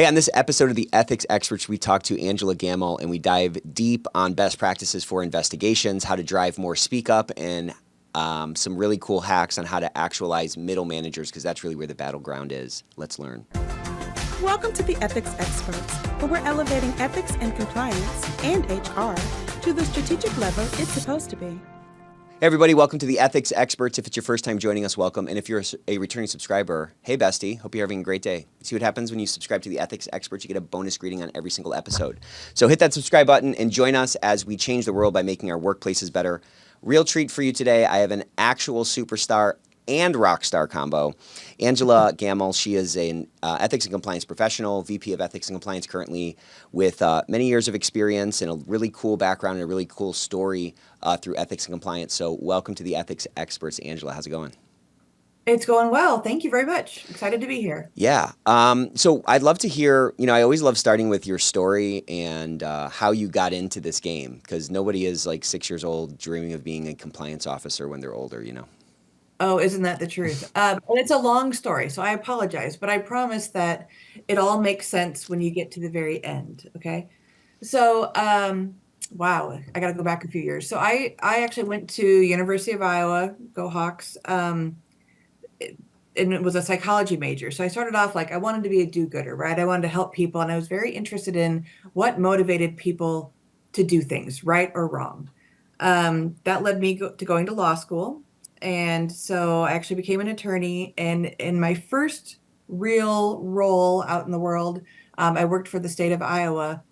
Hey, on this episode of The Ethics Experts, we talk to Angela Gammill and we dive deep on best practices for investigations, how to drive more speak up, and some really cool hacks on how to actualize middle managers, because that's really where the battleground is. Let's learn. Welcome to The Ethics Experts, where we're elevating ethics and compliance and HR to the strategic level it's supposed to be. Hey everybody, welcome to The Ethics Experts. If it's your first time joining us, welcome. And if you're a returning subscriber, hey bestie, hope you're having a great day. See what happens when you subscribe to The Ethics Experts? You get a bonus greeting on every single episode. So hit that subscribe button and join us as we change the world by making our workplaces better. Real treat for you today. I have an actual superstar and rock star combo. Angela Gammill, she is an ethics and compliance professional, VP of Ethics and Compliance currently, with many years of experience and a really cool background and a really cool story through ethics and compliance. So welcome to The Ethics Experts. Angela, how's it going? It's going well. Thank you very much. Excited to be here. Yeah. So I'd love to hear, I always love starting with your story and how you got into this game, because nobody is like 6 years old dreaming of being a compliance officer when they're older. Oh, isn't that the truth? And it's a long story, so I apologize, but I promise that it all makes sense when you get to the very end, okay? So, wow, I got to go back a few years. So I actually went to University of Iowa, go Hawks, and it was a psychology major. So I started off like I wanted to be a do-gooder, right? I wanted to help people, and I was very interested in what motivated people to do things, right or wrong. That led me to going to law school. And so I actually became an attorney. And in my first real role out in the world, I worked for the state of Iowa.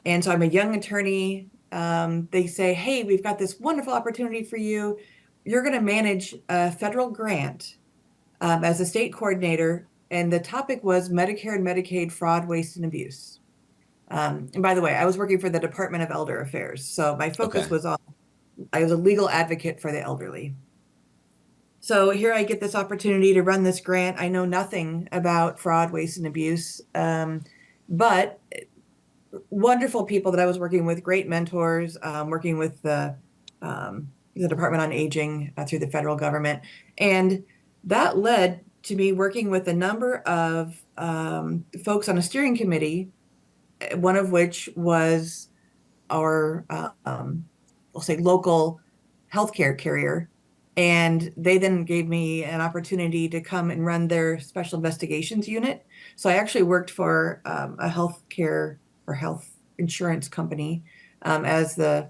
And so I'm a young attorney. They say, hey, we've got this wonderful opportunity for you. You're going to manage a federal grant as a state coordinator. And the topic was Medicare and Medicaid fraud, waste, and abuse. And by the way, I was working for the Department of Elder Affairs. So my focus was on, I was a legal advocate for the elderly. So here I get this opportunity to run this grant. I know nothing about fraud, waste, and abuse, but wonderful people that I was working with, great mentors, working with the Department on Aging through the federal government. And that led to me working with a number of folks on a steering committee, one of which was our, we'll say, local healthcare carrier. And they then gave me an opportunity to come and run their special investigations unit. So I actually worked for a healthcare or health insurance company as the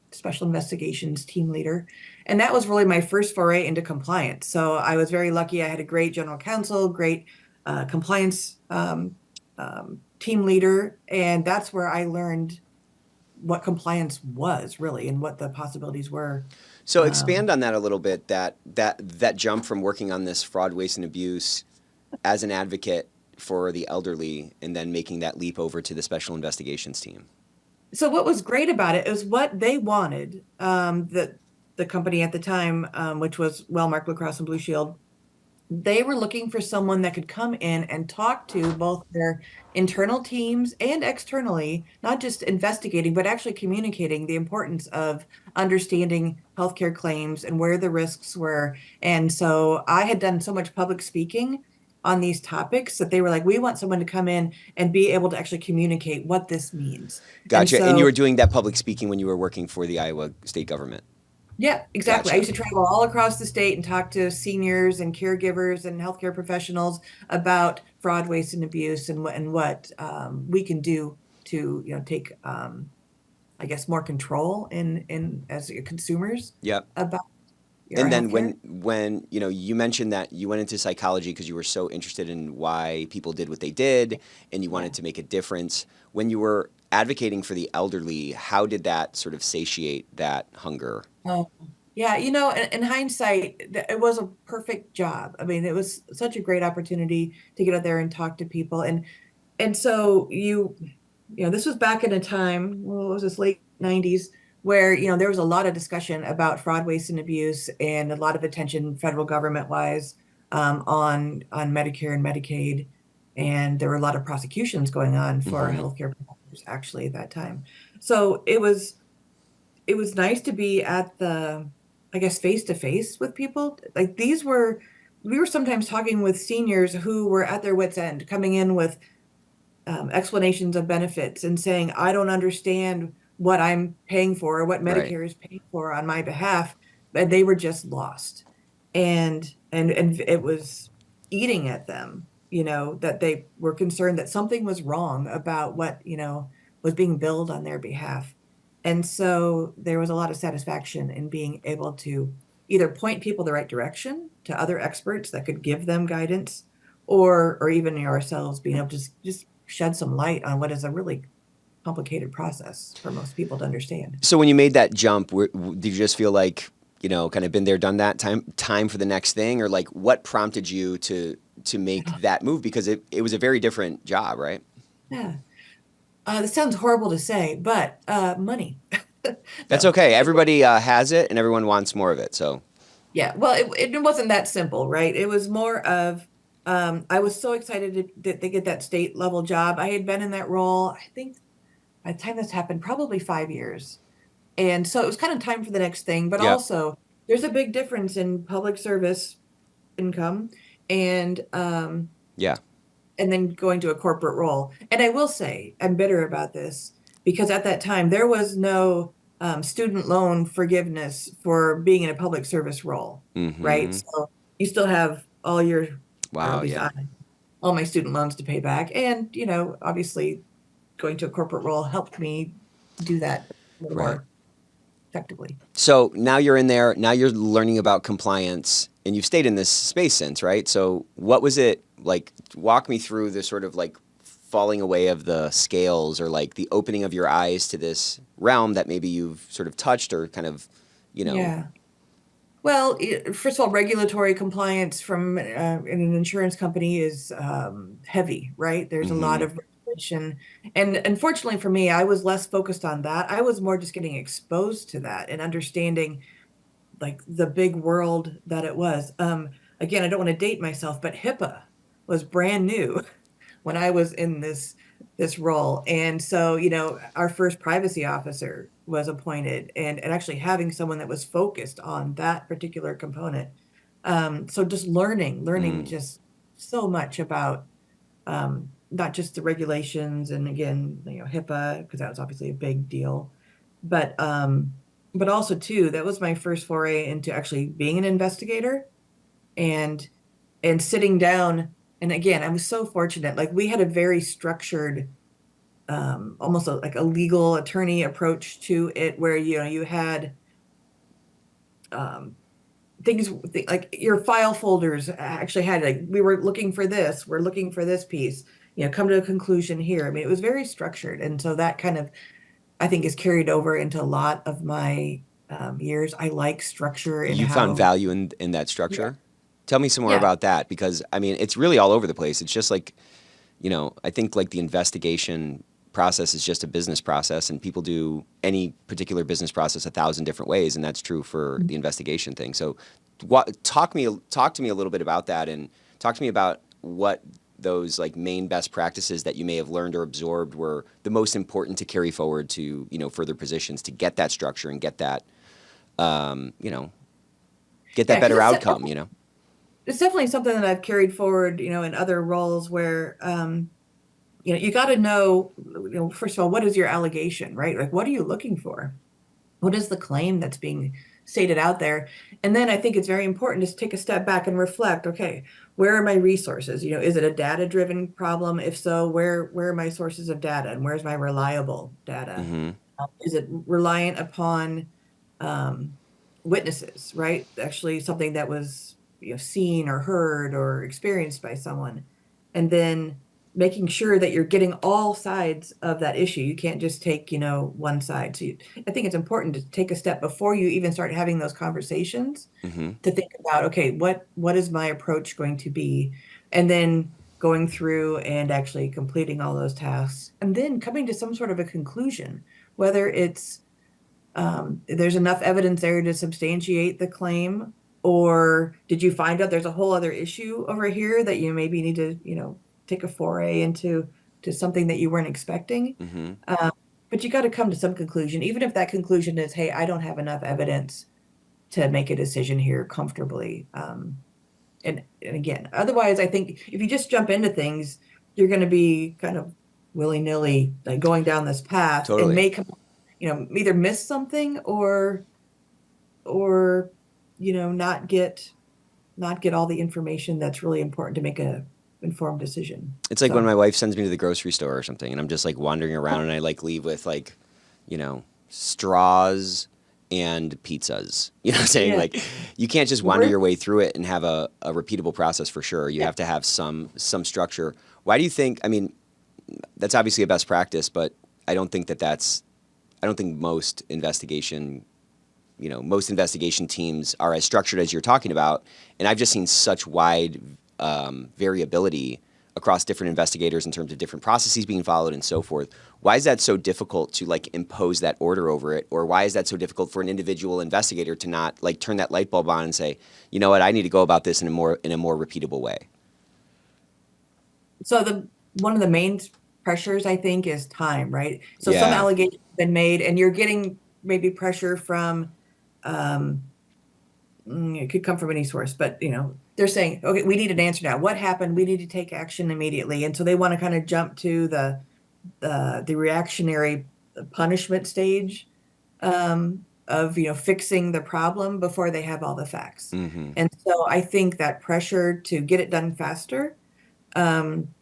special investigations team leader. And that was really my first foray into compliance. So I was very lucky. I had a great general counsel, great compliance team leader. And that's where I learned what compliance was really and what the possibilities were. So expand on that a little bit, that jump from working on this fraud, waste, and abuse as an advocate for the elderly and then making that leap over to the special investigations team. So what was great about it is what they wanted, the company at the time, which was Wellmark Blue Cross and Blue Shield. They were looking for someone that could come in and talk to both their internal teams and externally, not just investigating, but actually communicating the importance of understanding healthcare claims and where the risks were. And so I had done so much public speaking on these topics that they were like, we want someone to come in and be able to actually communicate what this means. Gotcha. And you were doing that public speaking when you were working for the Iowa state government. Yeah, exactly. Gotcha. I used to travel all across the state and talk to seniors and caregivers and healthcare professionals about fraud, waste, and abuse, and what we can do to take, I guess, more control in as consumers. Yep. About. And then when you mentioned that you went into psychology because you were so interested in why people did what they did and you wanted to make a difference. When you were advocating for the elderly, how did that sort of satiate that hunger? Oh, yeah. In hindsight, it was a perfect job. I mean, it was such a great opportunity to get out there and talk to people. And so this was back in a time, what was this, late 90s, where, there was a lot of discussion about fraud, waste, and abuse and a lot of attention federal government-wise on Medicare and Medicaid. And there were a lot of prosecutions going on for healthcare providers actually at that time. So it was nice to be at the, I guess, face to face with people. Like these were we were sometimes talking with seniors who were at their wits' end, coming in with explanations of benefits and saying, I don't understand what I'm paying for or what Right. Medicare is paying for on my behalf. And they were just lost. And it was eating at them, that they were concerned that something was wrong about what, was being billed on their behalf. And so there was a lot of satisfaction in being able to either point people the right direction to other experts that could give them guidance, or even ourselves being able to just shed some light on what is a really complicated process for most people to understand. So when you made that jump, did you just feel like, kind of been there, done that, time for the next thing, or like what prompted you to make that move? Because it was a very different job, right? Yeah. This sounds horrible to say, but money. That's No. okay. Everybody has it, and everyone wants more of it. So Yeah. Well, it wasn't that simple, right? It was more of I was so excited to get that state level job. I had been in that role, I think by the time this happened, probably 5 years. And so it was kind of time for the next thing, but yeah, also there's a big difference in public service income and yeah. and then going to a corporate role. And I will say, I'm bitter about this because at that time there was no student loan forgiveness for being in a public service role, right? Mm-hmm. So you still have all your, or at Wow. least Yeah. I, all my student loans to pay back. And, obviously going to a corporate role helped me do that a little Right. more effectively. So now you're in there. Now you're learning about compliance, and you've stayed in this space since, right? So what was it like? Walk me through the sort of like falling away of the scales, or like the opening of your eyes to this realm that maybe you've sort of touched or kind of, you know. Yeah. Well, first of all, regulatory compliance from in an insurance company is heavy, right? There's a lot Mm-hmm. of regulation. And unfortunately for me, I was less focused on that. I was more just getting exposed to that and understanding like the big world that it was. Again, I don't want to date myself, but HIPAA was brand new when I was in this role. And so, our first privacy officer was appointed and actually having someone that was focused on that particular component. So just learning Mm. just so much about not just the regulations and again, HIPAA, because that was obviously a big deal, but also too, that was my first foray into actually being an investigator and sitting down. And again, I was so fortunate. Like we had a very structured, almost like a legal attorney approach to it, where you had um, things like your file folders actually had like we were looking for this, we're looking for this piece, come to a conclusion here. I mean, it was very structured, and so that kind of I think is carried over into a lot of my years. I like structure and You found how. value in that Yeah, structure. Tell me some more yeah, about that, because I mean it's really all over the place. It's just like, I think like the investigation process is just a business process, and people do any particular business process 1,000 different ways, and that's true for the investigation thing. So, talk to me a little bit about that, and talk to me about what those like main best practices that you may have learned or absorbed were the most important to carry forward to further positions to get that structure and get that um, you know get that yeah, because better outcome. it's definitely something that I've carried forward, in other roles where, you got to know, first of all, what is your allegation, right? Like, what are you looking for? What is the claim that's being stated out there? And then I think it's very important to take a step back and reflect, okay, where are my resources? Is it a data-driven problem? If so, where are my sources of data and where's my reliable data? Mm-hmm. Is it reliant upon um, witnesses, right? Actually, something that was seen or heard or experienced by someone, and then making sure that you're getting all sides of that issue. You can't just take one side. So I think it's important to take a step before you even start having those conversations Mm-hmm. to think about, okay, what is my approach going to be, and then going through and actually completing all those tasks, and then coming to some sort of a conclusion, whether it's there's enough evidence there to substantiate the claim, or did you find out there's a whole other issue over here that you maybe need to, take a foray into something that you weren't expecting. Mm-hmm. Um, but you got to come to some conclusion, even if that conclusion is, hey, I don't have enough evidence to make a decision here comfortably. And again, otherwise, I think if you just jump into things, you're going to be kind of willy-nilly like going down this path and Totally. either miss something or not get all the information that's really important to make a informed decision. It's like when So my wife sends me to the grocery store or something, and I'm just like wandering around, and I like leave with like, you know, straws and pizzas. You know what I'm saying? yeah, Like, you can't just wander we're your way through it and have a repeatable process for sure. You yeah. have to have some structure. Why do you think? I mean, that's obviously a best practice, but I don't think I don't think most investigation teams are as structured as you're talking about. And I've just seen such wide variability across different investigators in terms of different processes being followed and so forth. Why is that so difficult to like impose that order over it? Or why is that so difficult for an individual investigator to not like turn that light bulb on and say, you know what, I need to go about this in a more repeatable way? So the one of the main pressures I think is time, right? So some Yeah. allegations have been made, and you're getting maybe pressure from um, it could come from any source, but they're saying, okay, we need an answer now. What happened? We need to take action immediately, and so they want to kind of jump to the reactionary punishment stage of fixing the problem before they have all the facts. Hmm. And so I think that pressure to get it done faster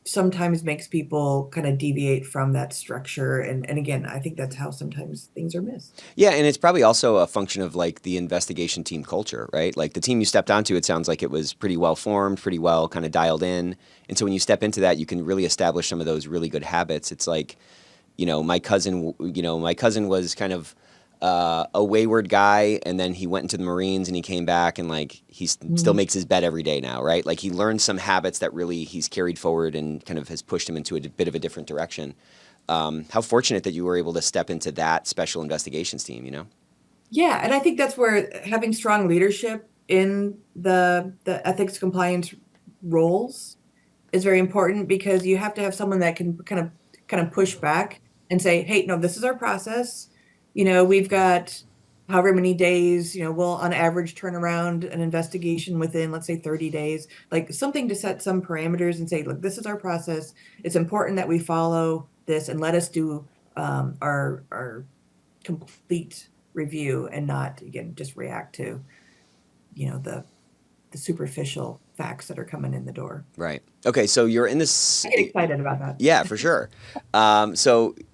sometimes makes people kind of deviate from that structure. And again, I think that's how sometimes things are missed. Yeah, and it's probably also a function of like the investigation team culture, right? Like the team you stepped onto, it sounds like it was pretty well formed, pretty well kind of dialed in. And so when you step into that, you can really establish some of those really good habits. It's like, my cousin was kind of a wayward guy, and then he went into the Marines and he came back and like still Mhm. makes his bed every day now, right? Like he learned some habits that really he's carried forward and kind of has pushed him into a bit of a different direction. How fortunate that you were able to step into that special investigations team, you know? Yeah, and I think that's where having strong leadership in the ethics compliance roles is very important, because you have to have someone that can kind of push back and say, "Hey, no, this is our process. We've got however many days, we'll on average turn around an investigation within, let's say, 30 days." Like something to set some parameters and say, "Look, this is our process. It's important that we follow this, and let us do our complete review and not, again, just react to, the superficial facts that are coming in the door." Right. Okay, so you're in this. I get excited about that. Yeah, for sure.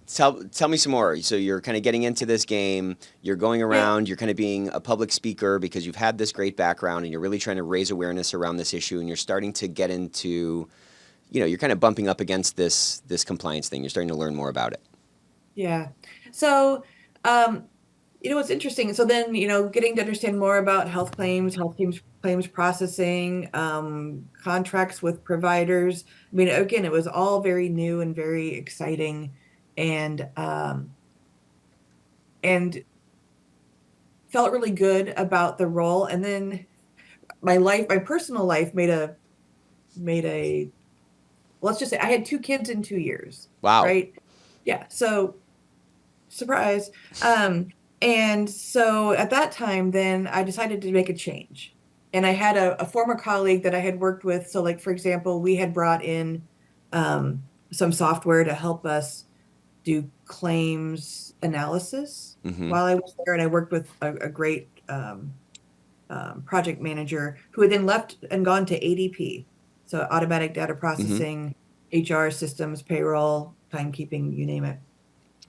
So tell me some more. So you're kind of getting into this game. You're going Yeah. around. You're kind of being a public speaker because you've had this great background, and you're really trying to raise awareness around this issue. And you're starting to get into, you're kind of bumping up against this compliance thing. You're starting to learn more about it. Yeah. So, um, what's interesting. So then, getting to understand more about health claims processing, contracts with providers. I mean, again, it was all very new and very exciting, and and felt really good about the role. And then my personal life made a let's just say I had two kids in 2 years, Wow. right? Yeah. So surprise. And so at that time, then I decided to make a change. And I had a former colleague that I had worked with. So, like, for example, we had brought in um, some software to help us do claims analysis Mm-hmm. while I was there. And I worked with a great project manager who had then left and gone to ADP. So, automatic data Mm-hmm. processing, HR systems, payroll, timekeeping, you name it.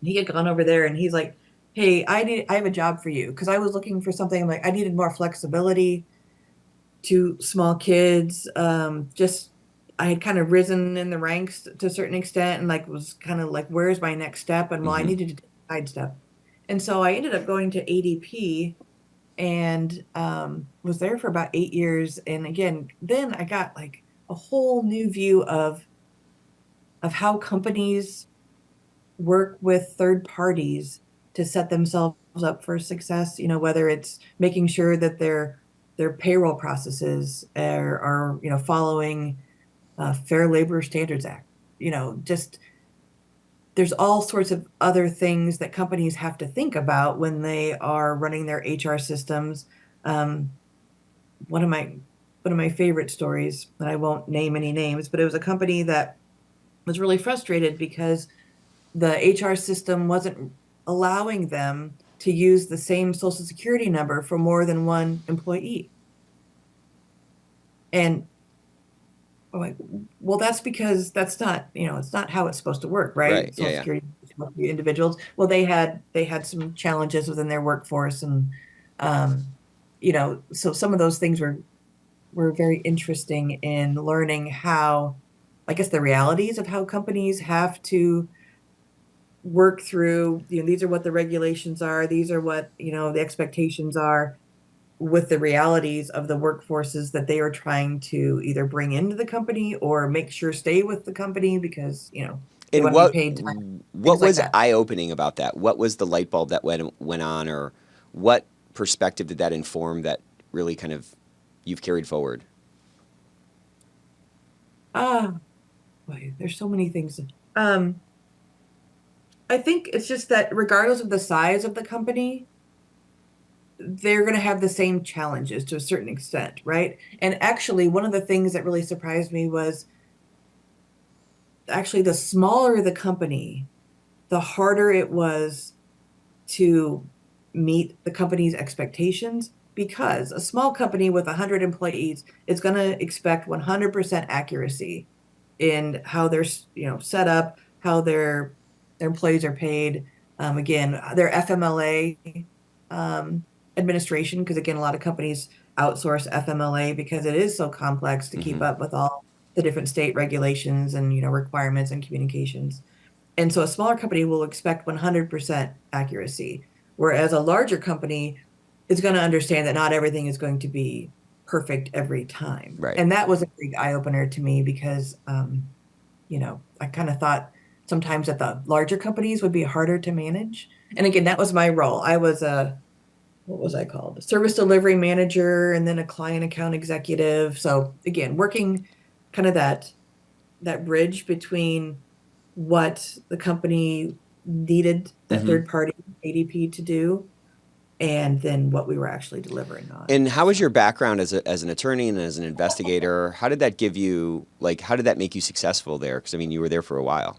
He had gone over there and he's like, "Hey, I have a job for you." Because I was looking for something, like I needed more flexibility to small kids. Just I had kind of risen in the ranks to a certain extent, and like was kind of like, where's my next step? And well, I Mm-hmm. needed to take a sidestep. And so I ended up going to ADP and was there for about 8 years. And again, then I got like a whole new view of how companies work with third parties to set themselves up for success, whether it's making sure that their payroll processes are following Fair Labor Standards Act. Just there's all sorts of other things that companies have to think about when they are running their HR systems. Um, what am I? one of my favorite stories, and I won't name any names, but it was a company that was really frustrated because the HR system wasn't allowing them to use the same social security number for more than one employee. And I'm like, well, that's because that's not, it's not how it's supposed to work, Right. right? Yeah. Social Yeah. security is supposed to be individuals. Well, they had some challenges within their workforce, and um, so some of those things were very interesting in learning how, I guess, the realities of how companies have to work through, these are what the regulations are, these are what, the expectations are, with the realities of the workforces that they are trying to either bring into the company or make sure stay with the company because, they And want to be paid time, what things like was that. eye-opening about that? What was the light bulb that went on, or what perspective did that inform that really kind of you've carried forward? Ah, boy, there's so many things. Um, I think it's just that regardless of the size of the company, they're going to have the same challenges to a certain extent, right? And actually, one of the things that really surprised me was actually the smaller the company, the harder it was to meet the company's expectations, because a small company with 100 employees is going to expect 100% accuracy in how they're set up, how their employees are paid. Again, their FMLA administration, because again, a lot of companies outsource FMLA because it is so complex to keep Hmm. up with all the different state regulations and requirements and communications. And so a smaller company will expect 100% accuracy, whereas a larger company is going to understand that not everything is going to be perfect every time. Right. And that was a big eye opener to me because, I kind of thought sometimes that the larger companies would be harder to manage. And again, that was my role. I was what was I called? A service delivery manager and then a client account executive. So again, working kind of that bridge between what the company needed that Hmm. third party ADP to do and then what we were actually delivering on. And how was So your background as an attorney and as an investigator? How did that give you, like, how did that make you successful there? Because I mean, you were there for a while.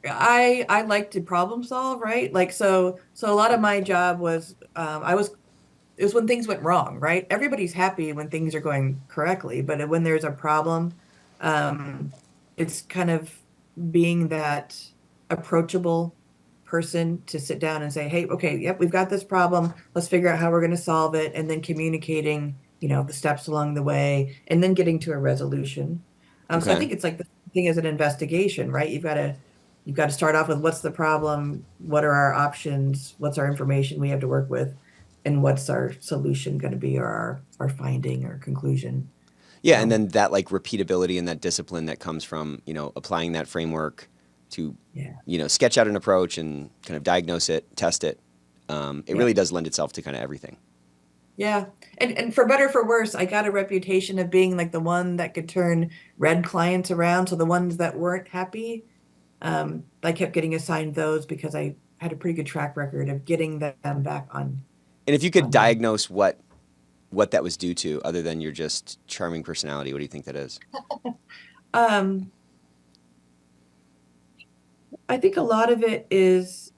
I like to problem solve, right? Like so a lot of my job was it was when things went wrong, right? Everybody's happy when things are going correctly, but when there's a problem, um, it's kind of being that approachable person to sit down and say, "Hey, okay, yep, we've got this problem. Let's figure out how we're going to solve it," and then communicating, the steps along the way, and then getting to a resolution. So I Okay. think it's like the thing as an investigation, right? You've got to start off with what's the problem, what are our options, what's our information we have to work with, and what's our solution going to be, or our finding or conclusion. Yeah, and So then that like repeatability and that discipline that comes from, applying that framework to, yeah, sketch out an approach and kind of diagnose it, test it. It yeah, really does lend itself to kind of everything. yeah. And for better or for worse, I got a reputation of being like the one that could turn red clients around. So the ones that weren't happy, I kept getting assigned those because I had a pretty good track record of getting them back And if you could on. diagnose what that was due to, other than your just charming personality, what do you think that is? Um, I think a lot of it is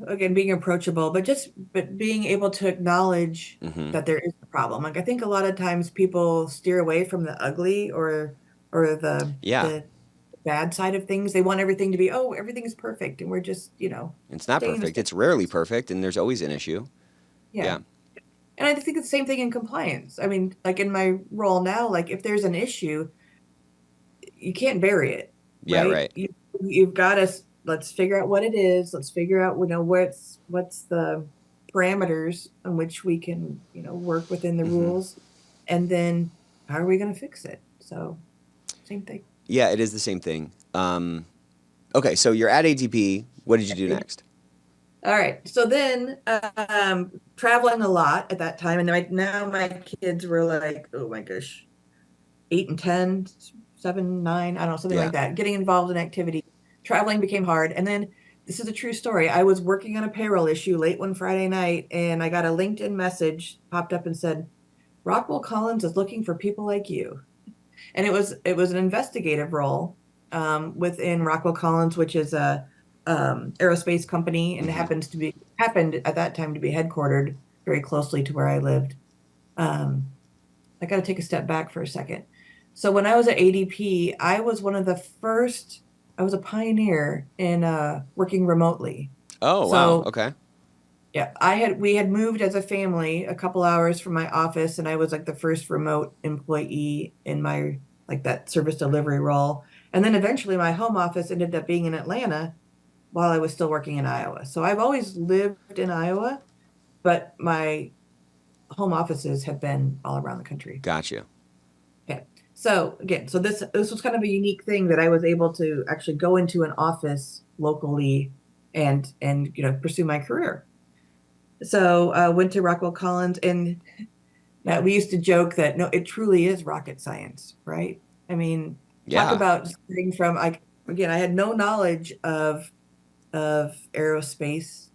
again being approachable, but being able to acknowledge Hmm. that there is a problem. Like I think a lot of times people steer away from the ugly or Yeah, the bad side of things. They want everything to be, oh, everything is perfect, and we're just, it's not staying in the perfect. same It's rarely place. perfect, and there's always an issue. Yeah. Yeah, And I think it's the same thing in compliance. I mean, like in my role now, like if there's an issue, you can't bury it, yeah, right? right. You've got to let's figure out what it is. Let's figure out, what's the parameters on which we can, work within the Hmm. rules, and then how are we going to fix it? So same thing. Yeah, it is the same thing. Okay, so you're at ADP. What did you do next? All right. So then, traveling a lot at that time, and now my kids were like, oh my gosh, 8 and 10, 7, 9, I don't know, something Yeah. like that. Getting involved in activity, traveling became hard. And then this is a true story. I was working on a payroll issue late one Friday night, and I got a LinkedIn message popped up and said, Rockwell Collins is looking for people like you. And it was an investigative role within Rockwell Collins, which is a aerospace company, and happened at that time to be headquartered very closely to where I lived. I got to take a step back for a second. So when I was at ADP, I was one of the first. I was a pioneer in working remotely. Oh, wow. So Okay. yeah, we had moved as a family a couple hours from my office, and I was like the first remote employee in my like that service delivery role. And then eventually my home office ended up being in Atlanta while I was still working in Iowa. So I've always lived in Iowa, but my home offices have been all around the country. Gotcha. Okay. So again, so this was kind of a unique thing that I was able to actually go into an office locally and pursue my career. So I went to Rockwell Collins, and we used to joke that no, it truly is rocket science, right? I mean, talk Yeah. about starting from I had no knowledge of aerospace,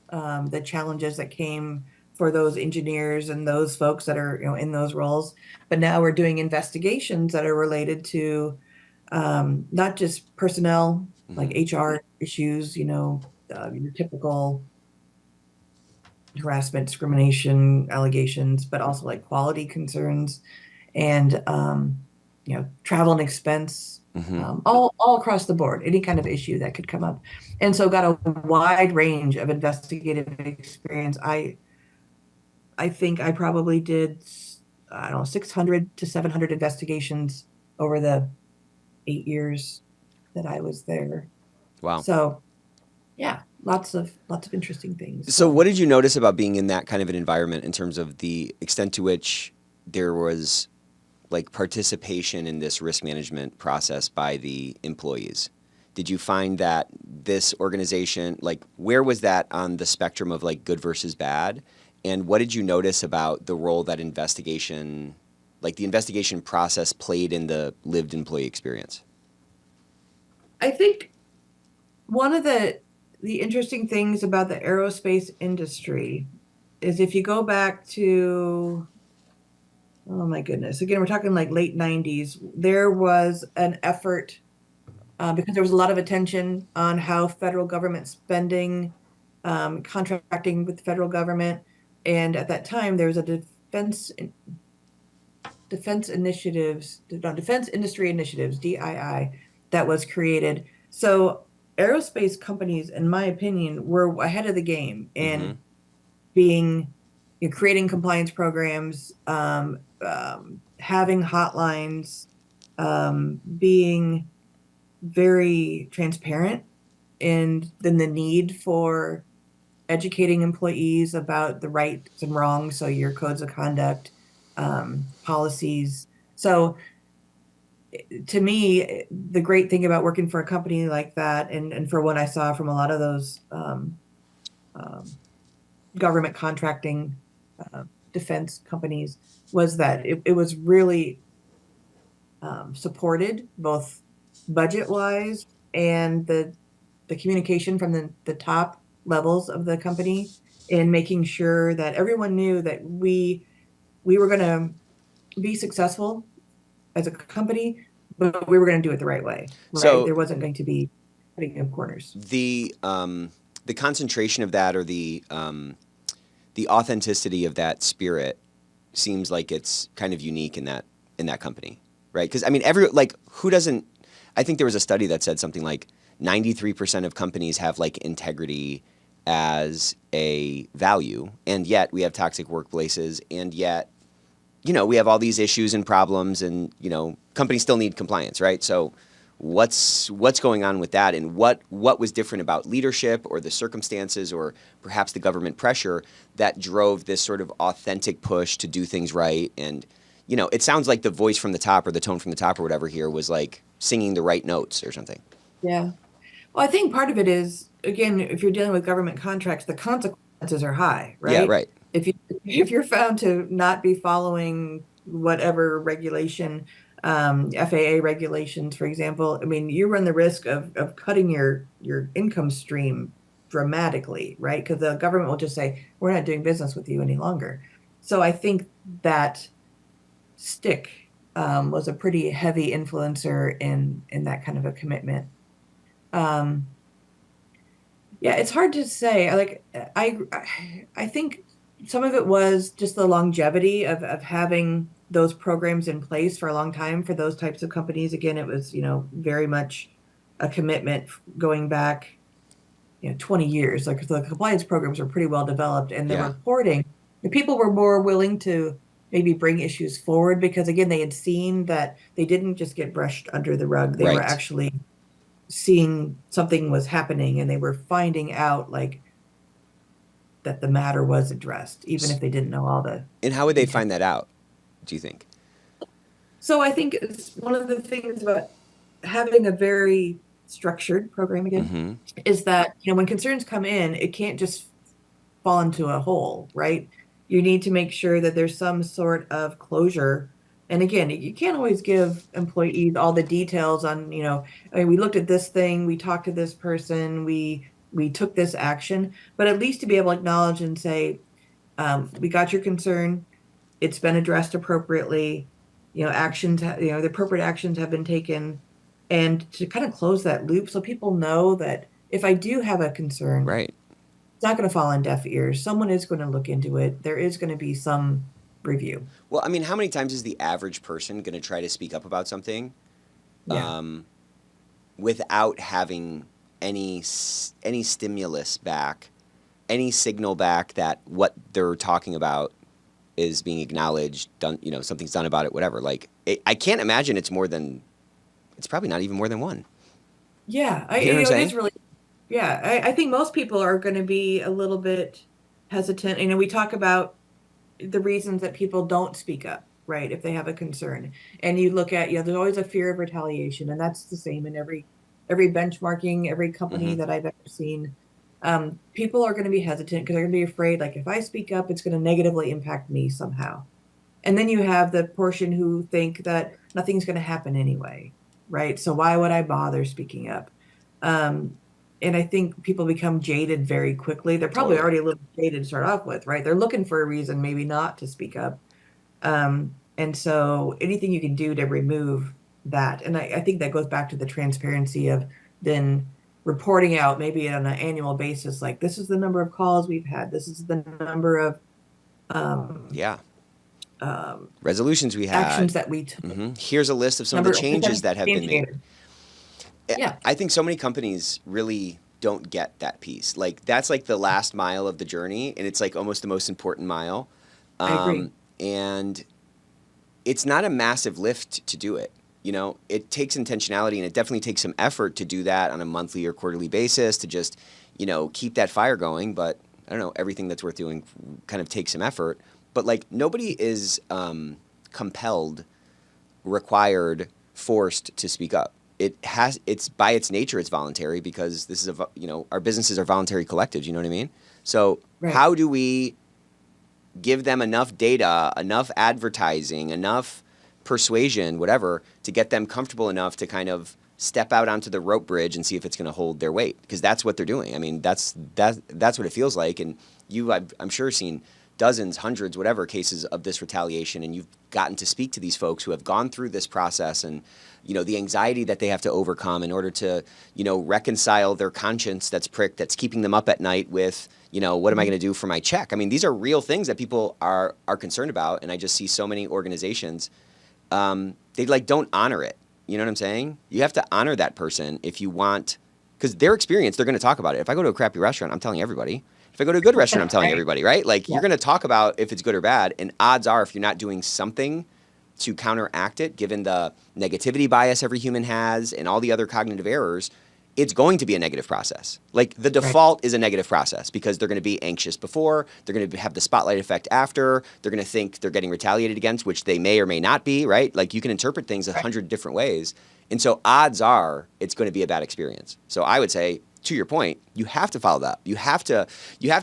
the challenges that came for those engineers and those folks that are in those roles. But now we're doing investigations that are related to not just personnel, like HR issues, your typical harassment, discrimination allegations, but also like quality concerns and travel and expense, all across the board, any kind of issue that could come up. And so got a wide range of investigative experience. I think I probably did, I don't know, 600 to 700 investigations over the 8 years that I was there. Wow. So yeah, lots of interesting things. So what did you notice about being in that kind of an environment in terms of the extent to which there was like participation in this risk management process by the employees? Did you find that this organization, like where was that on the spectrum of like good versus bad? And what did you notice about the role that the investigation process played in the lived employee experience? I think one of the interesting things about the aerospace industry is if you go back to, oh my goodness, again, we're talking like late 90s, there was an effort because there was a lot of attention on how federal government spending, contracting with the federal government. And at that time, there was a defense industry initiatives, DII, that was created. So aerospace companies, in my opinion, were ahead of the game in being, creating compliance programs, having hotlines, being very transparent, and then the need for educating employees about the rights and wrongs, so your codes of conduct, policies. So to me, the great thing about working for a company like that, and for what I saw from a lot of those government contracting defense companies, was that it was really supported both budget-wise and the communication from the top levels of the company in making sure that everyone knew that we were going to be successful as a company, but we were going to do it the right way. Right? So there wasn't going to be cutting of corners. The concentration of that, or the authenticity of that spirit, seems like it's kind of unique in that company, right? Because I mean, who doesn't? I think there was a study that said something like 93% of companies have like integrity as a value, and yet we have toxic workplaces, and yet we have all these issues and problems, and companies still need compliance, right? So what's going on with that, and what was different about leadership or the circumstances or perhaps the government pressure that drove this sort of authentic push to do things right? And it sounds like the voice from the top, or the tone from the top, or whatever here, was like singing the right notes or something. Yeah. Well, I think part of it is, again, if you're dealing with government contracts, the consequences are high, right? Yeah, right. If you're found to not be following whatever regulation, FAA regulations, for example, I mean, you run the risk of cutting your income stream dramatically, right? Because the government will just say, we're not doing business with you any longer. So I think that stick was a pretty heavy influencer in that kind of a commitment. Um, yeah, it's hard to say. I think some of it was just the longevity of having those programs in place for a long time for those types of companies. Again, it was, very much a commitment going back, 20 years. Like the compliance programs were pretty well developed, and the Yeah. reporting, the people were more willing to maybe bring issues forward because again, they had seen that they didn't just get brushed under the rug. They were Right. actually seeing something was happening, and they were finding out like that the matter was addressed, even if they didn't know all the And how would they details. find that out, do you think? So I think it's one of the things about having a very structured program again Mm-hmm. is that, when concerns come in, it can't just fall into a hole, right? You need to make sure that there's some sort of closure. And again, you can't always give employees all the details on, I mean, we looked at this thing, we talked to this person, we took this action, but at least to be able to acknowledge and say, we got your concern, it's been addressed appropriately, the appropriate actions have been taken, and to kind of close that loop so people know that if I do have a concern, Right. it's not going to fall on deaf ears. Someone is going to look into it. There is going to be some review. Well, I mean, how many times is the average person going to try to speak up about something Yeah, without having any stimulus back, any signal back that what they're talking about is being acknowledged, done, something's done about it, whatever. Like, I can't imagine it's probably not even more than one. yeah. You know what I'm It is saying? really. Yeah, I think most people are going to be a little bit hesitant. We talk about the reasons that people don't speak up, right? If they have a concern, and you look at, there's always a fear of retaliation, and that's the same in every benchmarking, every company Mm-hmm. that I've ever seen. People are going to be hesitant because they're going to be afraid, like if I speak up, it's going to negatively impact me somehow. And then you have the portion who think that nothing's going to happen anyway, right? So why would I bother speaking up? Um, and I think people become jaded very quickly. They're probably Totally. already a little jaded to start off with, right? They're looking for a reason maybe not to speak up. And so anything you can do to remove that. And I think that goes back to the transparency of then reporting out maybe on an annual basis, like this is the number of calls we've had. This is the number of um, Yeah. um, Resolutions we actions had. that we took. Here's a list of some of the Number changes that have been made. Yeah. I think so many companies really don't get that piece. Like that's like the last mile of the journey, and it's like almost the most important mile. I agree. And it's not a massive lift to do it. It takes intentionality, and it definitely takes some effort to do that on a monthly or quarterly basis to just, keep that fire going. But I don't know, everything that's worth doing kind of takes some effort. But like nobody is compelled, required, forced to speak up. It's by its nature, it's voluntary because this is our businesses are voluntary collectives. You know what I mean? So Right. how do we give them enough data, enough advertising, enough persuasion, whatever, to get them comfortable enough to kind of step out onto the rope bridge and see if it's going to hold their weight? Because that's what they're doing. I mean, that's what it feels like. And I'm sure seen dozens, hundreds, whatever cases of this retaliation, and you've gotten to speak to these folks who have gone through this process and the anxiety that they have to overcome in order to reconcile their conscience that's pricked, that's keeping them up at night with what am I going to do for my check? I mean, these are real things that people are concerned about, and I just see so many organizations they like don't honor it. You know what I'm saying? You have to honor that person if you want, because their experience, they're going to talk about it. If I go to a crappy restaurant, I'm telling everybody. If I go to a good restaurant, I'm telling Right. everybody, right? Like Yeah. you're going to talk about if it's good or bad, and odds are if you're not doing something to counteract it, given the negativity bias every human has and all the other cognitive errors, it's going to be a negative process. Like the Right. default is a negative process because they're going to be anxious before, they're going to have the spotlight effect after, they're going to think they're getting retaliated against, which they may or may not be, right? Like you can interpret things 100 different ways. And so odds are it's going to be a bad experience. So I would say, to your point, you have to follow that. You have to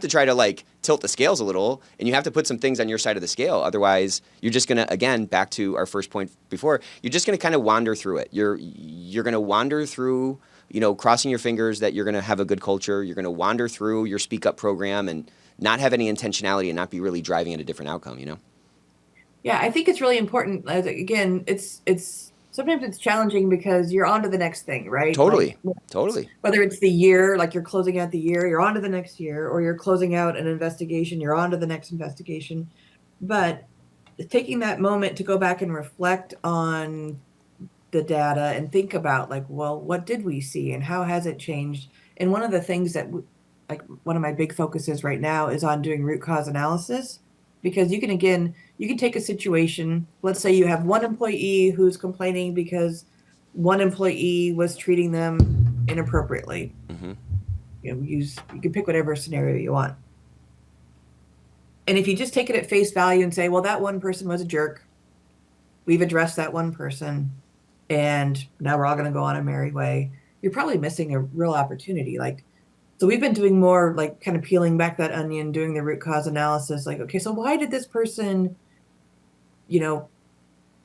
try to like tilt the scales a little, and you have to put some things on your side of the scale. Otherwise, you're just going to, again, back to our first point before, you're just going to kind of wander through it. You're going to wander through, crossing your fingers that you're going to have a good culture. You're going to wander through your speak up program and not have any intentionality and not be really driving at a different outcome, Yeah, I think it's really important. Again, it's sometimes it's challenging because you're on to the next thing, right? Like Totally. Totally. whether it's the year, like you're closing out the year, you're on to the next year, or you're closing out an investigation, you're on to the next investigation. But taking that moment to go back and reflect on the data and think about like, well, what did we see and how has it changed? And one of the things that like one of my big focuses right now is on doing root cause analysis, because you can take a situation, let's say you have one employee who's complaining because one employee was treating them inappropriately. Mm-hmm. You can pick whatever scenario you want. And if you just take it at face value and say, well, that one person was a jerk, we've addressed that one person, and now we're all going to go on a merry way, you're probably missing a real opportunity. Like, so we've been doing more like kind of peeling back that onion, doing the root cause analysis. Like, okay, so why did this person, you know,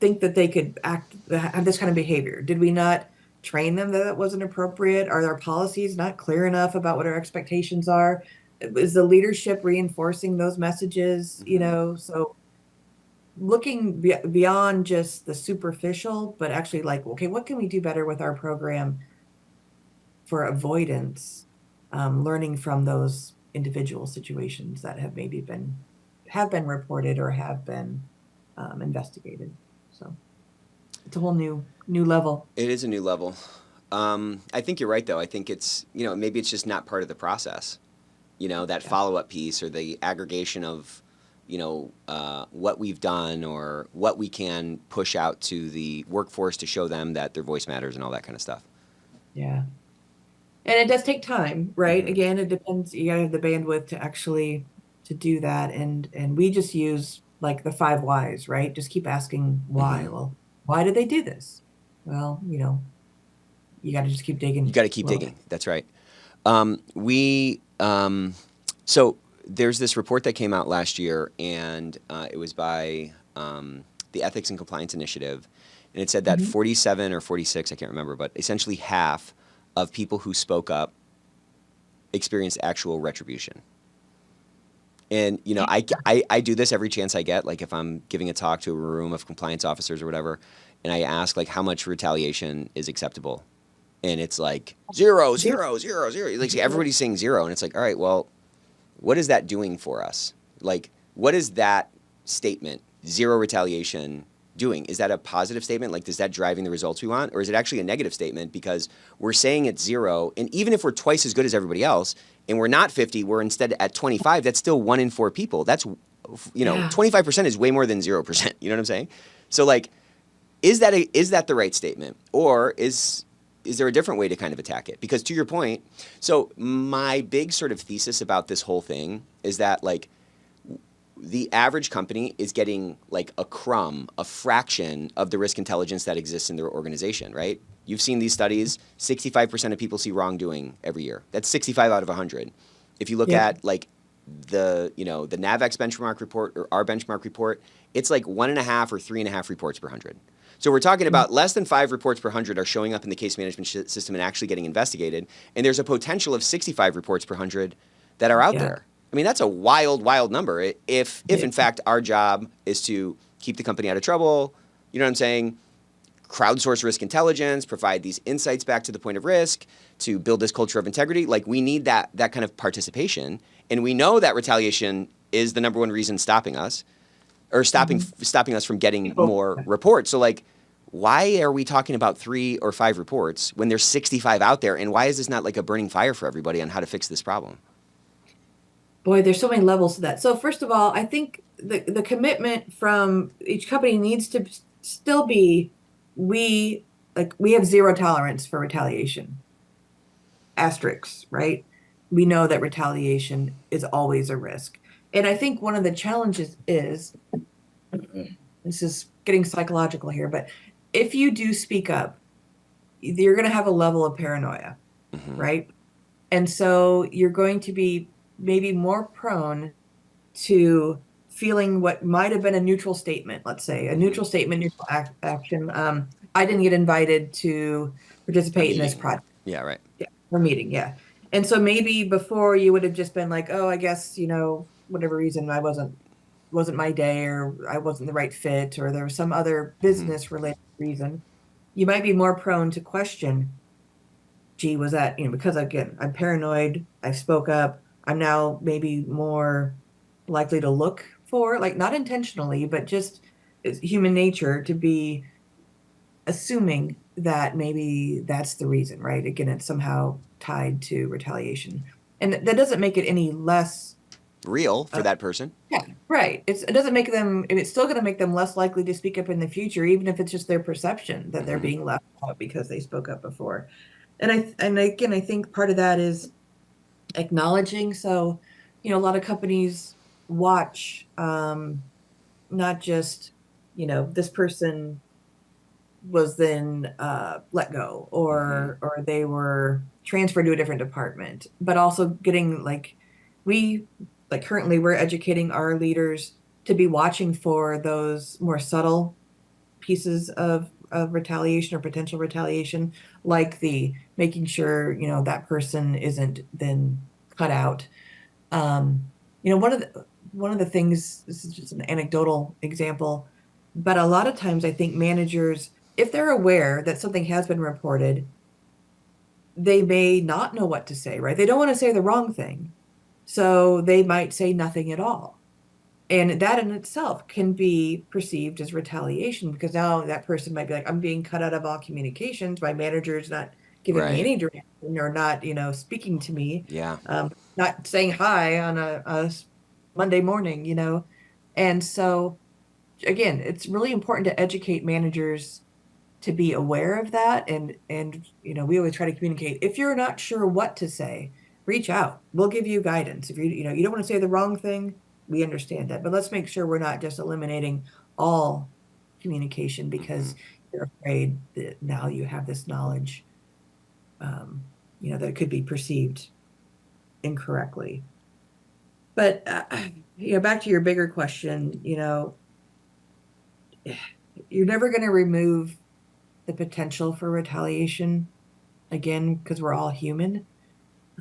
think that they could have this kind of behavior? Did we not train them that it wasn't appropriate? Are our policies not clear enough about what our expectations are? Is the leadership reinforcing those messages? You know, so looking beyond just the superficial, but actually like, okay, what can we do better with our program for avoidance, learning from those individual situations that have maybe been reported or have been investigated. So it's a whole new level. It is a new level. I think you're right, though. I think it's, maybe it's just not part of the process. That follow-up piece or the aggregation of, what we've done or what we can push out to the workforce to show them that their voice matters and all that kind of stuff. Yeah. And it does take time, right? Mm-hmm. Again, it depends. You gotta have the bandwidth to do that. And we just use like the 5 whys, right? Just keep asking why. Mm-hmm. Well, why did they do this? Well, you got to just keep digging. You got to keep digging. That's right. So there's this report that came out last year, and it was by the Ethics and Compliance Initiative, and it said that 47 or 46, I can't remember, but essentially half of people who spoke up experienced actual retribution. And, I do this every chance I get, like if I'm giving a talk to a room of compliance officers or whatever, and I ask like how much retaliation is acceptable. And it's like 0, 0, 0, 0. Like everybody's saying 0, and it's like, all right, well, what is that doing for us? Like, what is that statement, 0 retaliation, doing? Is that a positive statement? Like, is that driving the results we want? Or is it actually a negative statement because we're saying it's 0, and even if we're twice as good as everybody else, and we're not 50, we're instead at 25, that's still 1 in 4 people. That's, 25% is way more than 0%. You know what I'm saying? So, like, is that the right statement? Or is there a different way to kind of attack it? Because to your point, so my big sort of thesis about this whole thing is that like the average company is getting like a fraction of the risk intelligence that exists in their organization, right? You've seen these studies, 65% of people see wrongdoing every year. That's 65 out of 100. If you look at like the NAVEX benchmark report or our benchmark report, it's like 1.5 or 3.5 reports per 100. So we're talking about less than 5 reports per 100 are showing up in the case management system and actually getting investigated. And there's a potential of 65 reports per 100 that are out there. I mean, that's a wild, wild number. If in fact our job is to keep the company out of trouble, you know what I'm saying? Crowdsource risk intelligence, provide these insights back to the point of risk, to build this culture of integrity. Like we need that kind of participation. And we know that retaliation is the number one reason stopping us. Or stopping us from getting more reports. So, like, why are we talking about 3 or 5 reports when there's 65 out there? And why is this not like a burning fire for everybody on how to fix this problem? Boy, there's so many levels to that. So, first of all, I think the commitment from each company needs to still be we have 0 tolerance for retaliation. Asterisks, right? We know that retaliation is always a risk. And I think one of the challenges is, this is getting psychological here, but if you do speak up, you're going to have a level of paranoia, right? And so you're going to be maybe more prone to feeling what might have been a neutral statement, let's say, a neutral statement, neutral action. I didn't get invited to participate in this project. Yeah, right. Yeah, or meeting, yeah. And so maybe before you would have just been like, oh, I guess, whatever reason I wasn't wasn't my day, or I wasn't the right fit, or there was some other Hmm. business related reason, you might be more prone to question, gee, was that, because again, I'm paranoid, I spoke up, I'm now maybe more likely to look for, like, not intentionally, but just it's human nature to be assuming that maybe that's the reason, right? Again, it's somehow tied to retaliation. And that doesn't make it any less, Real for uh, that person. yeah, right. It doesn't make them, and it's still going to make them less likely to speak up in the future, even if it's just their perception that they're Hmm. being left out because they spoke up before. And again, I think part of that is acknowledging. So, a lot of companies watch, not just, this person was then let go, Hmm. or they were transferred to a different department, but also getting we currently we're educating our leaders to be watching for those more subtle pieces of retaliation or potential retaliation, like the making sure that person isn't then cut out. um, one of the things, this is just an anecdotal example, but a lot of times I think managers, if they're aware that something has been reported, they may not know what to say, right? They don't want to say the wrong thing. So they might say nothing at all. And that in itself can be perceived as retaliation, because now that person might be like, I'm being cut out of all communications. My manager's not giving me Right. any direction, or not, speaking to me, Yeah. not saying hi on a Monday morning, And so, again, it's really important to educate managers to be aware of that. And we always try to communicate. If you're not sure what to say, reach out. We'll give you guidance. If you don't want to say the wrong thing, we understand that. But let's make sure we're not just eliminating all communication Hmm. because you're afraid that now you have this knowledge, that it could be perceived incorrectly. But back to your bigger question, you're never going to remove the potential for retaliation, again, because we're all human.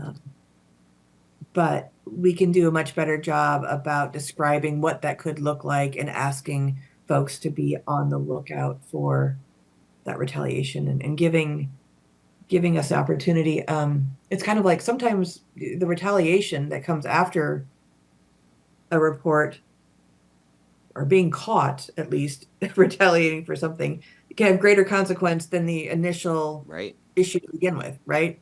Um, but we can do a much better job about describing what that could look like and asking folks to be on the lookout for that retaliation, and giving us the opportunity. It's kind of like sometimes the retaliation that comes after a report, or being caught at least retaliating for something, can have greater consequence than the initial Right. issue to begin with, right?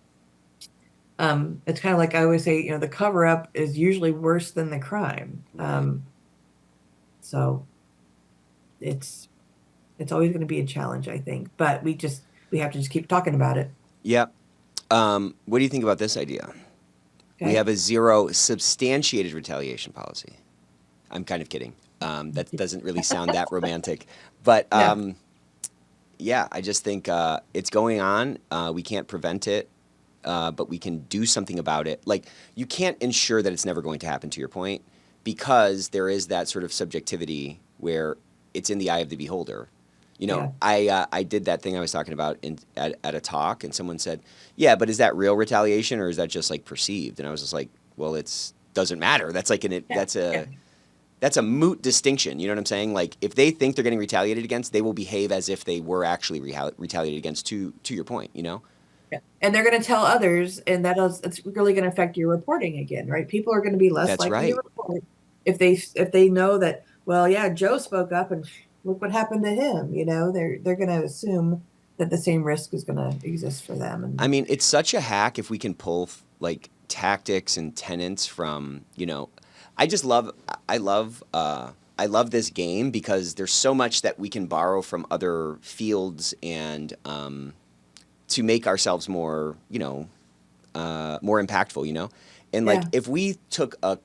It's kind of like I always say, the cover up is usually worse than the crime. Right. So it's it's always going to be a challenge, I think, but we have to just keep talking about it. Yep. What do you think about this idea? We have Okay. a zero substantiated retaliation policy. I'm kind of kidding. That doesn't really sound that romantic, but No. yeah, I just think it's going on. We can't prevent it, but we can do something about it. Like, you can't ensure that it's never going to happen, to your point, because there is that sort of subjectivity where it's in the eye of the beholder. Yeah. I did that thing I was talking about at a talk, and someone said, "Yeah, but is that real retaliation, or is that just like perceived?" And I was just like, "Well, it's doesn't matter. That's like Yeah. Yeah. that's a moot distinction. You know what I'm saying? Like, if they think they're getting retaliated against, they will behave as if they were actually retaliated against. To your point, you know? Yeah. And they're going to tell others, and it's really going to affect your reporting again, right? People are going to be less That's likely to right. report if they know that, well, yeah, Joe spoke up and look what happened to him. They're going to assume that the same risk is going to exist for them. I And mean, it's such a hack if we can pull like tactics and tenets from, I just love, I love this game because there's so much that we can borrow from other fields and to make ourselves more, more impactful, And like, yeah, if we took a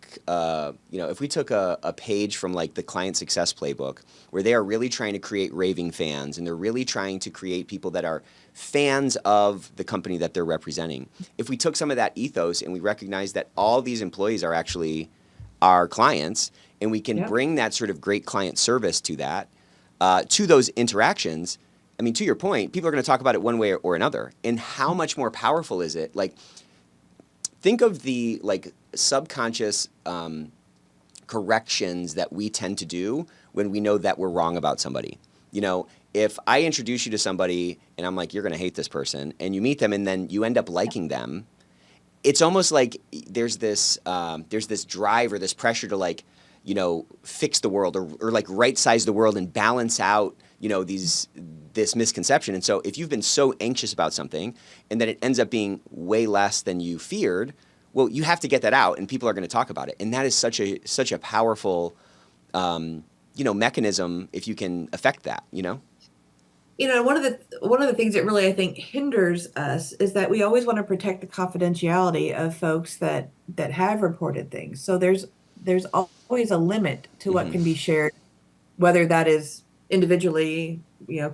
page from like the client success playbook, where they are really trying to create raving fans, and they're really trying to create people that are fans of the company that they're representing. If we took some of that ethos and we recognize that all these employees are actually our clients, and we can yeah, bring that sort of great client service to that, to those interactions. I mean, to your point, people are going to talk about it one way or another. And how much more powerful is it? Like, think of the like subconscious corrections that we tend to do when we know that we're wrong about somebody. If I introduce you to somebody and I'm like, you're going to hate this person, and you meet them and then you end up liking them, it's almost like there's this drive or this pressure to fix the world or like right size the world and balance out this misconception. And so if you've been so anxious about something and then it ends up being way less than you feared, well, you have to get that out and people are going to talk about it. And that is such a powerful mechanism if you can affect that. One of the things that really I think hinders us is that we always want to protect the confidentiality of folks that have reported things. So there's always a limit to what can be shared, whether that is individually,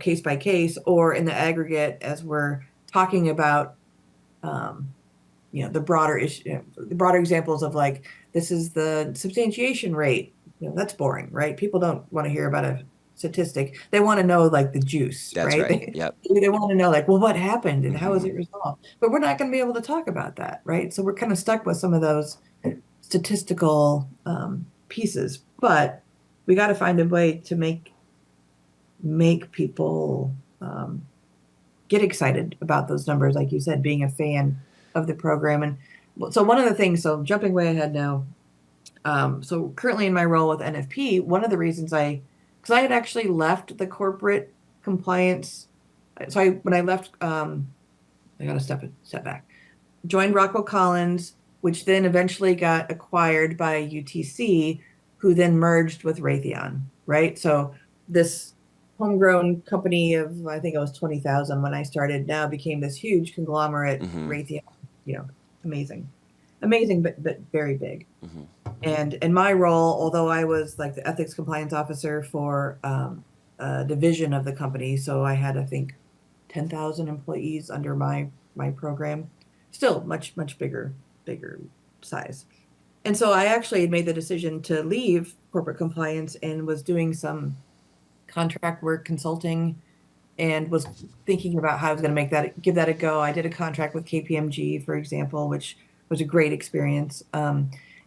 case by case, or in the aggregate as we're talking about, the broader issue, the broader examples of like, this is the substantiation rate. That's boring, right? People don't want to hear about a statistic. They want to know like the juice. That's right. Yep. They want to know like, well, what happened and how was it resolved? But we're not going to be able to talk about that, right? So we're kind of stuck with some of those statistical pieces. But we got to find a way to make people get excited about those numbers, like you said, being a fan of the program. And so one of the things, so jumping way ahead now, so currently in my role with NFP, one of the reasons because I had actually left the corporate compliance. So when I left, I got to step back. Joined Rockwell Collins, which then eventually got acquired by UTC, who then merged with Raytheon, right? So this homegrown company of, I think it was 20,000 when I started, now became this huge conglomerate, Raytheon, amazing, but very big. And in my role, although I was like the ethics compliance officer for a division of the company, so I had, I think, 10,000 employees under my program, still much bigger size. And so I actually had made the decision to leave corporate compliance and was doing some contract work, consulting, and was thinking about how I was going to give that a go. I did a contract with KPMG, for example, which was a great experience.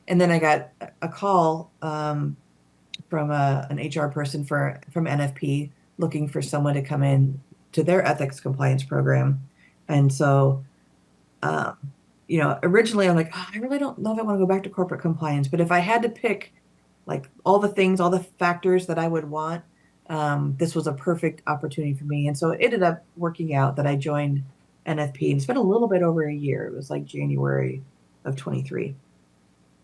And then I got a call from an HR person from NFP looking for someone to come in to their ethics compliance program. And so, originally I'm like, I really don't know if I want to go back to corporate compliance, but if I had to pick like all the factors that I would want, this was a perfect opportunity for me. And so it ended up working out that I joined NFP, and it's been a little bit over a year. It was like January of 23.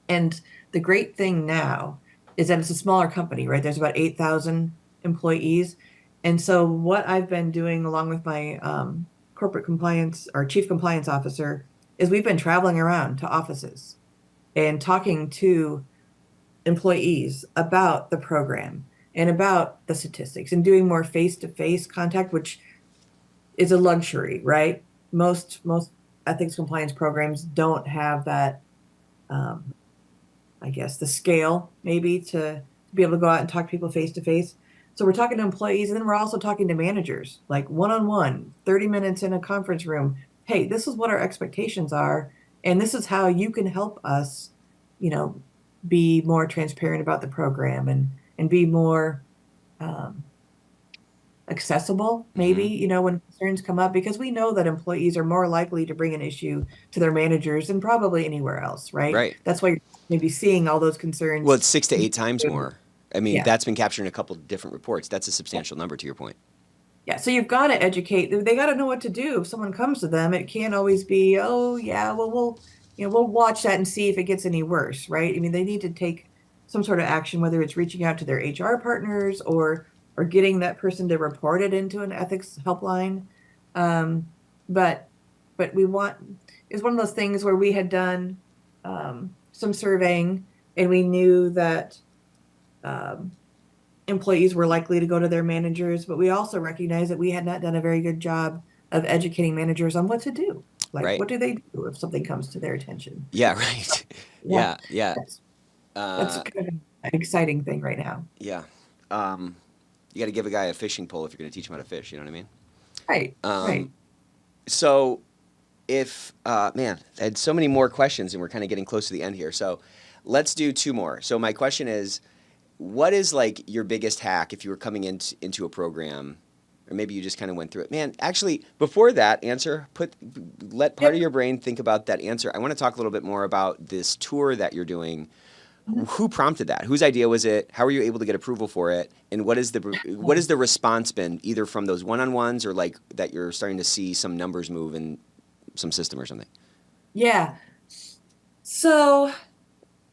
And the great thing now is that it's a smaller company, right? There's about 8,000 employees. And so what I've been doing along with my corporate compliance or chief compliance officer is we've been traveling around to offices and talking to employees about the program and about the statistics and doing more face-to-face contact, which is a luxury, right? Most ethics compliance programs don't have that, I guess, the scale maybe to be able to go out and talk to people face-to-face. So we're talking to employees, and then we're also talking to managers, like one-on-one, 30 minutes in a conference room. Hey, this is what our expectations are, and this is how you can help us, be more transparent about the program and be more accessible, maybe, when concerns come up, because we know that employees are more likely to bring an issue to their managers than probably anywhere else, right? Right. That's why you're maybe seeing all those concerns. Well, it's 6 to 8 times more. I mean, Yeah. that's been captured in a couple of different reports. That's a substantial number, to your point. Yeah, so you've got to educate. They got to know what to do if someone comes to them. It can't always be, oh yeah, well we'll watch that and see if it gets any worse, right? I mean, they need to take some sort of action, whether it's reaching out to their HR partners or getting that person to report it into an ethics helpline. But we want, it's one of those things where we had done some surveying and we knew that employees were likely to go to their managers, but we also recognized that we had not done a very good job of educating managers on what to do. Like, Right. What do they do if something comes to their attention? Yeah, right. Yeah. Yeah. That's kind of an exciting thing right now. Yeah. You got to give a guy a fishing pole if you're going to teach him how to fish. You know what I mean? Right. Right. So if, man, I had so many more questions and we're kind of getting close to the end here. So let's do two more. So my question is, what is like your biggest hack if you were coming into a program, or maybe you just kind of went through it? Man, actually, before that answer, let part of Yep. your brain think about that answer. I want to talk a little bit more about this tour that you're doing. Mhm. Who prompted that? Whose idea was it? How were you able to get approval for it? And what is the response been, either from those one-on-ones or like that you're starting to see some numbers move in some system or something? Yeah. So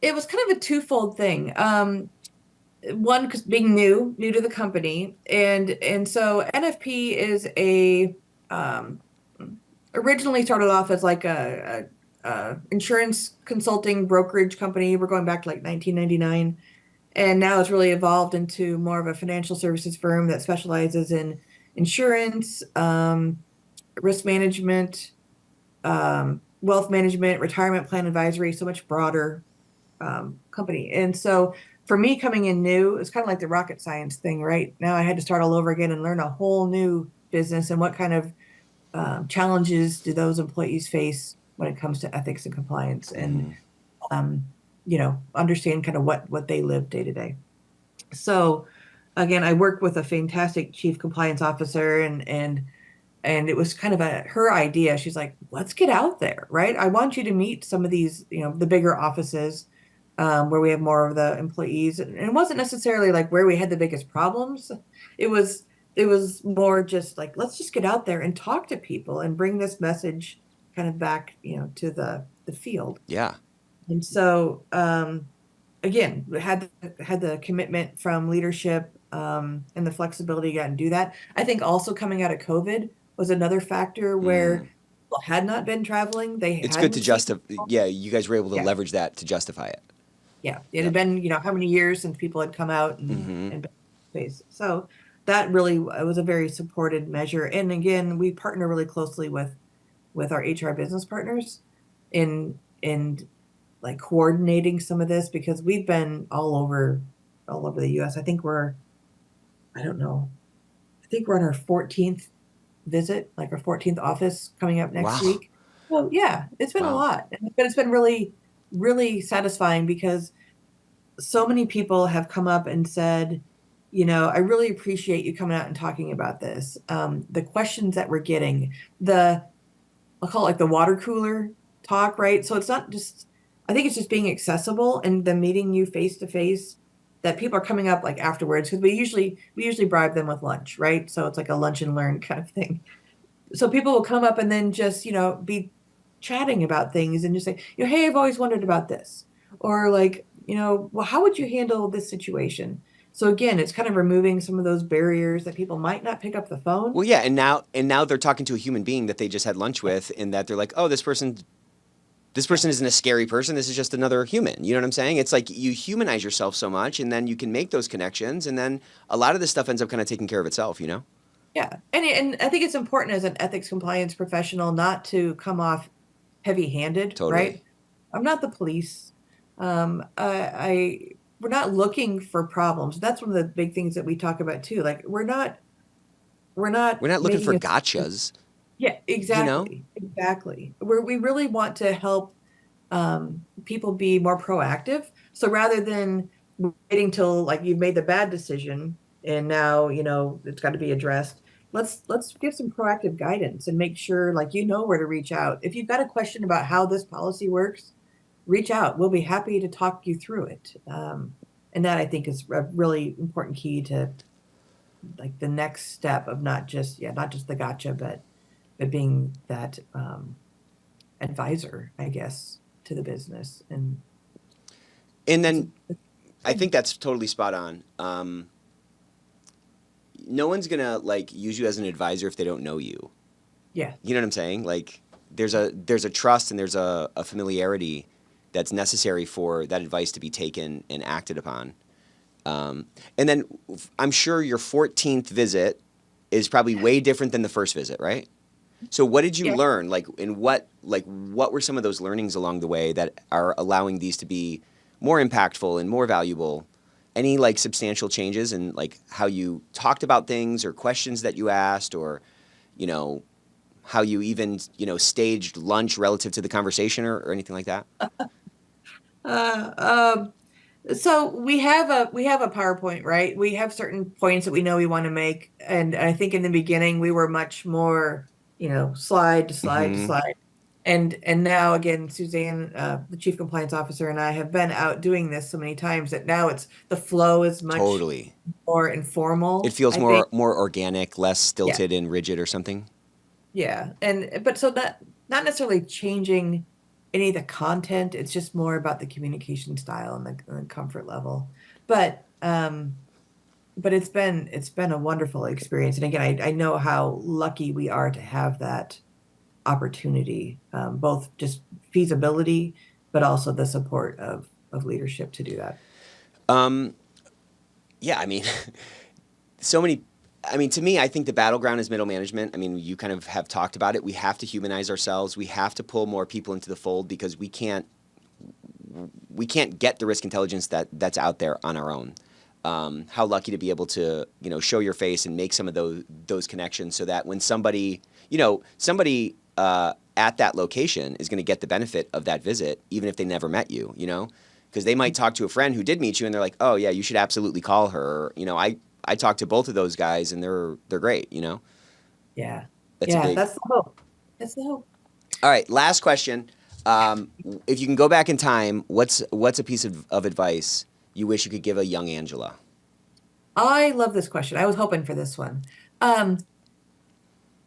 it was kind of a twofold thing. One, because being new to the company, and so NFP is um, originally started off as like a insurance consulting brokerage company. We're going back to like 1999, and now it's really evolved into more of a financial services firm that specializes in insurance, risk management, wealth management, retirement plan advisory. So much broader company. And so for me coming in new, it's kind of like the rocket science thing, right? Now I had to start all over again and learn a whole new business and what kind of challenges do those employees face when it comes to ethics and compliance, and Mhm. um, understand kind of what they live day to day. So again, I work with a fantastic chief compliance officer, and it was kind of her idea. She's like, let's get out there, right? I want you to meet some of these, the bigger offices, where we have more of the employees. And it wasn't necessarily like where we had the biggest problems. It was it was more just like, let's just get out there and talk to people and bring this message kind of back, to the field. Yeah. And so again, had the commitment from leadership, and the flexibility to get and do that. I think also coming out of COVID was another factor where Mm. people had not been traveling. They It's good to hadn't seen justify. people. Yeah, you guys were able to Yeah, leverage that to justify it. yeah. It had Yep. been, how many years since people had come out Hmm. and been face. So that really was a very supported measure. And again, we partner really closely with our HR business partners in like coordinating some of this, because we've been all over the US. I don't know. I think we're on our 14th visit, like our 14th office coming up next Wow. week. Well, yeah, it's been a Wow. lot, but it's been really, really satisfying because so many people have come up and said, I really appreciate you coming out and talking about this. The questions that we're getting, I'll call it like the water cooler talk, right? So it's not just, I think it's just being accessible and the meeting you face to face, that people are coming up like afterwards, because we usually bribe them with lunch, right? So it's like a lunch and learn kind of thing. So people will come up and then just, be chatting about things and just say, hey, I've always wondered about this. Or like, well, how would you handle this situation? So again, it's kind of removing some of those barriers that people might not pick up the phone. Well, yeah, and now they're talking to a human being that they just had lunch with, and that they're like, oh, this person isn't a scary person. This is just another human. You know what I'm saying? It's like you humanize yourself so much, and then you can make those connections, and then a lot of this stuff ends up kind of taking care of itself. You know? Yeah. And I think it's important as an ethics compliance professional not to come off heavy-handed, Totally. right? I'm not the police. We're not looking for problems. That's one of the big things that we talk about too. Like we're not We're not looking for making a, gotchas. yeah, You know? exactly. We really want to help people be more proactive. So rather than waiting till like you've made the bad decision and now it's got to be addressed, let's give some proactive guidance and make sure like where to reach out. If you've got a question about how this policy works, reach out. We'll be happy to talk you through it. And that I think is a really important key to like the next step of not just the gotcha, but being that advisor, I guess, to the business. And And it's then I think that's totally spot on. No one's gonna like use you as an advisor if they don't know you. yeah, You know what I'm saying? Like there's a trust and there's a familiarity that's necessary for that advice to be taken and acted upon. And then I'm sure your 14th visit is probably way different than the first visit, right? So what did you yeah. learn? What were some of those learnings along the way that are allowing these to be more impactful and more valuable? Any like substantial changes in like how you talked about things or questions that you asked, or you know how you even staged lunch relative to the conversation, or anything like that? Uh, um, so we have a PowerPoint, right? We have certain points that we know we want to make, and I think in the beginning we were much more, slide to slide to Hmm. slide. And now again, Suzanne, the chief compliance officer, and I have been out doing this so many times that now it's the flow is much Totally. more It informal, feels I think. more organic, less Yeah. stilted and rigid or something. Yeah. And but so that not necessarily changing any of the content, it's just more about the communication style and the comfort level. But but it's been a wonderful experience. And again, I know how lucky we are to have that opportunity, both just feasibility, but also the support of leadership to do that. Um, yeah, I mean, so many. I mean, to me, I think the battleground is middle management. I mean, you kind of have talked about it. We have to humanize ourselves. We have to pull more people into the fold because we can't get the risk intelligence that's out there on our own. How lucky to be able to show your face and make some of those connections so that when somebody at that location is going to get the benefit of that visit, even if they never met you, because they might talk to a friend who did meet you and they're like, oh yeah, you should absolutely call her. I talked to both of those guys and they're great. Yeah. That's a Yeah, big. that's the hope. That's the hope. All right, last question. If you can go back in time, what's a piece of advice you wish you could give a young Angela? I love this question. I was hoping for this one. Um,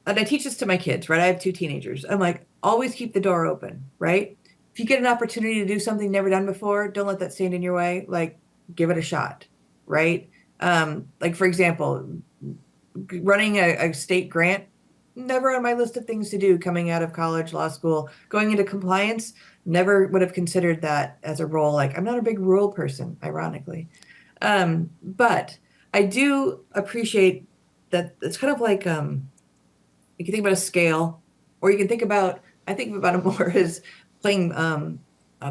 and I teach this to my kids, right? I have two teenagers. I'm like, always keep the door open, right? If you get an opportunity to do something never done before, don't let that stand in your way. Like, give it a shot, right? Like for example, running a state grant, never on my list of things to do coming out of college, law school, going into compliance, never would have considered that as a role. Like, I'm not a big rule person, ironically. But I do appreciate that it's kind of like you can think about a scale, or you can think about I think about it more as playing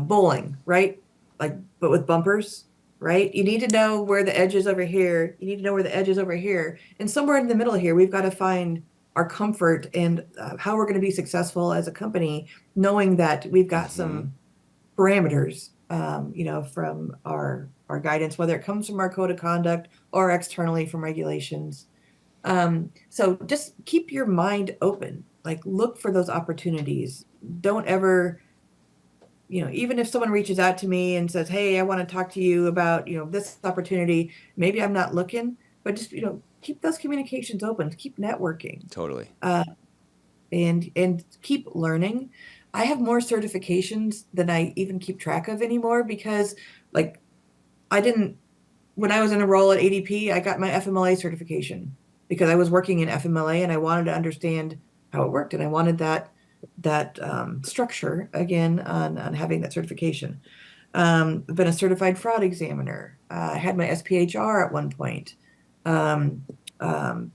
bowling, right? Like, but with bumpers, right? You need to know where the edge is over here. You need to know where the edge is over here, and somewhere in the middle here, we've got to find our comfort and how we're going to be successful as a company, knowing that we've got Hmm. some parameters, from our guidance, whether it comes from our code of conduct or externally from regulations. So just keep your mind open. Like, look for those opportunities. Don't ever, even if someone reaches out to me and says, "Hey, I want to talk to you about, this opportunity." Maybe I'm not looking, but just, keep those communications open. Keep networking. Totally. Uh, and keep learning. I have more certifications than I even keep track of anymore because, like, I didn't when I was in a role at ADP, I got my FMLA certification because I was working in FMLA and I wanted to understand how it worked and I wanted that structure again on having that certification. I've been a certified fraud examiner. I had my SPHR at one point. Um, um,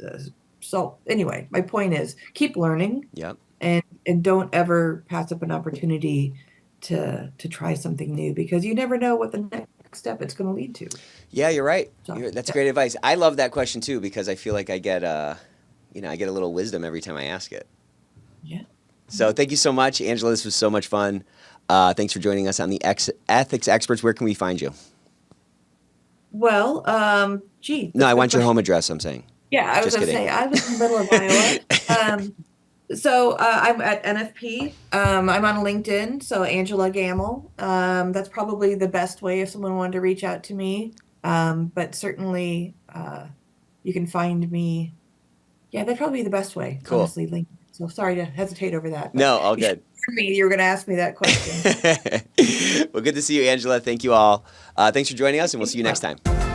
uh, so anyway, my point is keep learning Yep. and don't ever pass up an opportunity to try something new because you never know what the next step it's going to lead to. Yeah, you're right. So That's yeah, great advice. I love that question too because I feel like I get a little wisdom every time I ask it. yeah. So thank you so much, Angela. This was so much fun. Thanks for joining us on the Ethics Experts. Where can we find you? Well, gee, No, that's I a good want your question. home address. I'm saying. Yeah, I was Just going to kidding. say I live in the middle of Iowa. So I'm at NFP. I'm on LinkedIn. So Angela Gammill. That's probably the best way if someone wanted to reach out to me. But certainly, you can find me. Yeah, that'd probably be the best way, Cool. honestly, LinkedIn. So sorry to hesitate over that, but No, all you should good. have heard me. You were going to ask me that question. Well, good to see you, Angela. Thank you all. Thanks for joining us, and we'll see you next time.